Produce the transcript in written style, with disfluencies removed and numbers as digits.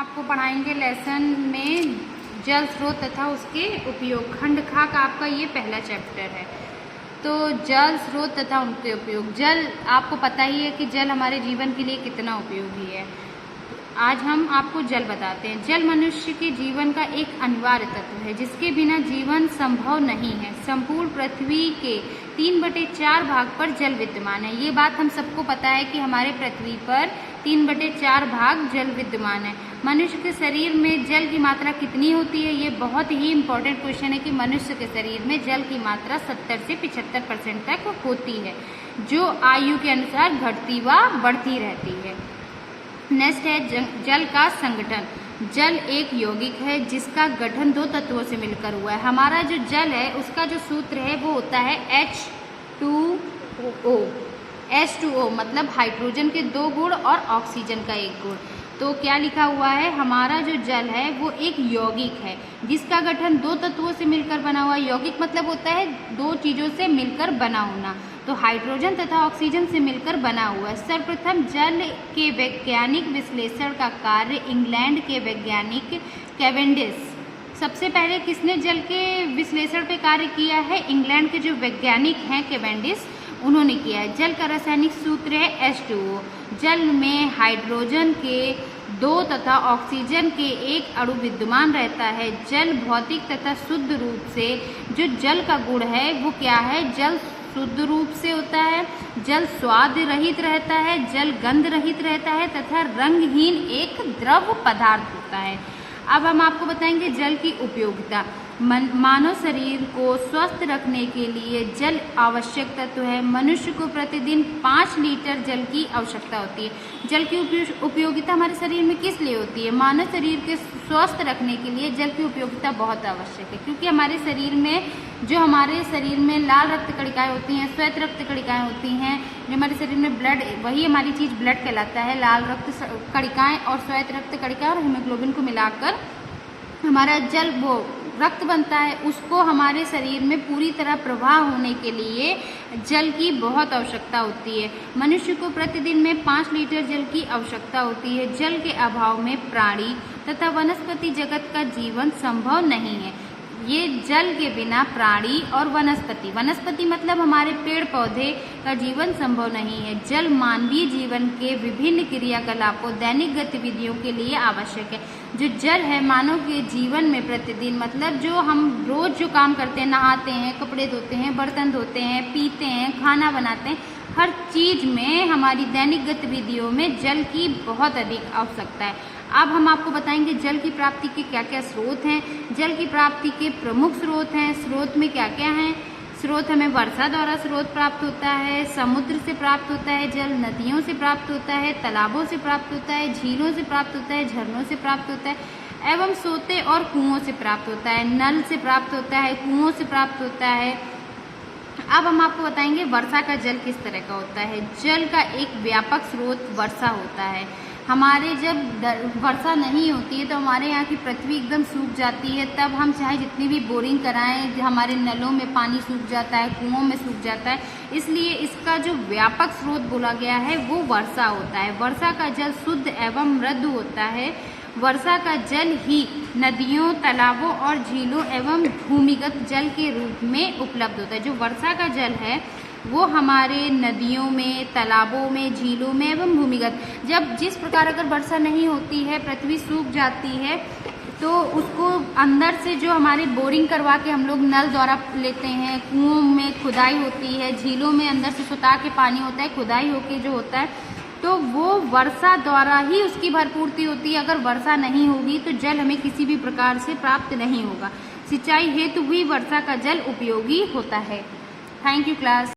आपको पढ़ाएंगे लेसन में जल स्रोत तथा उसके उपयोग। खंड खा का आपका ये पहला चैप्टर है। तो जल स्रोत तथा उनके उपयोग। जल आपको पता ही है कि जल हमारे जीवन के लिए कितना उपयोगी है। आज हम आपको जल बताते हैं। जल मनुष्य के जीवन का एक अनिवार्य तत्व है जिसके बिना जीवन संभव नहीं है। संपूर्ण पृथ्वी के 3/4 भाग पर जल विद्यमान है। ये बात हम सबको पता है कि हमारे पृथ्वी पर 3/4 भाग जल विद्यमान है। मनुष्य के शरीर में जल की मात्रा कितनी होती है? ये बहुत ही इम्पोर्टेंट क्वेश्चन है कि मनुष्य के शरीर में जल की मात्रा 70 से 75% तक होती है, जो आयु के अनुसार घटती व बढ़ती रहती है। नेक्स्ट है जल का संगठन। जल एक यौगिक है जिसका गठन 2 तत्वों से मिलकर हुआ है। हमारा जो जल है उसका जो सूत्र है वो होता है H2O। H2O मतलब हाइड्रोजन के 2 गुण और ऑक्सीजन का 1 गुण। तो क्या लिखा हुआ है? हमारा जो जल है वो एक यौगिक है जिसका गठन 2 तत्वों से मिलकर बना हुआ है। यौगिक मतलब होता है 2 चीज़ों से मिलकर बना होना। तो हाइड्रोजन तथा ऑक्सीजन से मिलकर बना हुआ है। सर्वप्रथम जल के वैज्ञानिक विश्लेषण का कार्य इंग्लैंड के वैज्ञानिक कैवेंडिश। सबसे पहले किसने जल के विश्लेषण पे कार्य किया है? इंग्लैंड के जो वैज्ञानिक हैं कैवेंडिश, उन्होंने किया है। जल का रासायनिक सूत्र है H2O। जल में हाइड्रोजन के 2 तथा ऑक्सीजन के 1 अणु विद्यमान रहता है। जल भौतिक तथा शुद्ध रूप से जो जल का गुण है वो क्या है? जल शुद्ध रूप से होता है, जल स्वाद रहित रहता है, जल गंध रहित रहता है तथा रंगहीन एक द्रव पदार्थ होता है। अब हम आपको बताएंगे जल की उपयोगिता। मानव शरीर को स्वस्थ रखने के लिए जल आवश्यक तत्व है। मनुष्य को प्रतिदिन 5 लीटर जल की आवश्यकता होती है। जल की उपयोगिता हमारे शरीर में किस लिए होती है? मानव शरीर के स्वस्थ रखने के लिए जल की उपयोगिता बहुत आवश्यक है, क्योंकि हमारे शरीर में लाल रक्त कणिकाएं होती हैं, श्वेत रक्त कणिकाएं होती हैं। जो हमारे शरीर में ब्लड, वही हमारी चीज़ ब्लड कहलाता है। लाल रक्त कणिकाएं और श्वेत रक्त कणिकाएं और हीमोग्लोबिन को मिलाकर हमारा जल वो रक्त बनता है। उसको हमारे शरीर में पूरी तरह प्रवाह होने के लिए जल की बहुत आवश्यकता होती है। मनुष्य को प्रतिदिन में 5 लीटर जल की आवश्यकता होती है। जल के अभाव में प्राणी तथा वनस्पति जगत का जीवन संभव नहीं है। ये जल के बिना प्राणी और वनस्पति मतलब हमारे पेड़ पौधे का जीवन संभव नहीं है। जल मानवीय जीवन के विभिन्न क्रियाकलापों, दैनिक गतिविधियों के लिए आवश्यक है। जो जल है मानव के जीवन में प्रतिदिन मतलब जो हम रोज जो काम करते हैं, नहाते हैं, कपड़े धोते हैं, बर्तन धोते हैं, पीते हैं, खाना बनाते हैं, हर चीज में हमारी दैनिक गतिविधियों में जल की बहुत अधिक आवश्यकता है। अब हम आपको बताएंगे जल की प्राप्ति के क्या क्या स्रोत हैं। जल की प्राप्ति के प्रमुख स्रोत हैं। स्रोत में क्या क्या हैं? स्रोत हमें वर्षा द्वारा स्रोत प्राप्त होता है, समुद्र से प्राप्त होता है, जल नदियों से प्राप्त होता है, तालाबों से प्राप्त होता है, झीलों से प्राप्त होता है, झरनों से प्राप्त होता है एवं सोते और कुओं से प्राप्त होता है। नल से प्राप्त होता है, कुओं से प्राप्त होता है। अब हम आपको बताएंगे वर्षा का जल किस तरह का होता है। जल का एक व्यापक स्रोत वर्षा होता है। हमारे जब वर्षा नहीं होती है तो हमारे यहाँ की पृथ्वी एकदम सूख जाती है। तब हम चाहे जितनी भी बोरिंग कराएं, हमारे नलों में पानी सूख जाता है, कुओं में सूख जाता है। इसलिए इसका जो व्यापक स्रोत बोला गया है वो वर्षा होता है। वर्षा का जल शुद्ध एवं मृदु होता है। वर्षा का जल ही नदियों, तालाबों और झीलों एवं भूमिगत जल के रूप में उपलब्ध होता है। जो वर्षा का जल है वो हमारे नदियों में, तालाबों में, झीलों में एवं भूमिगत, जिस प्रकार अगर वर्षा नहीं होती है, पृथ्वी सूख जाती है, तो उसको अंदर से जो हमारे बोरिंग करवा के हम लोग नल द्वारा लेते हैं, कुओं में खुदाई होती है, झीलों में अंदर से सुता के पानी होता है, खुदाई होके जो होता है, तो वो वर्षा द्वारा ही उसकी भरपूर्ति होती है। अगर वर्षा नहीं होगी तो जल हमें किसी भी प्रकार से प्राप्त नहीं होगा। सिंचाई हेतु भी वर्षा का जल उपयोगी होता है। Thank you class.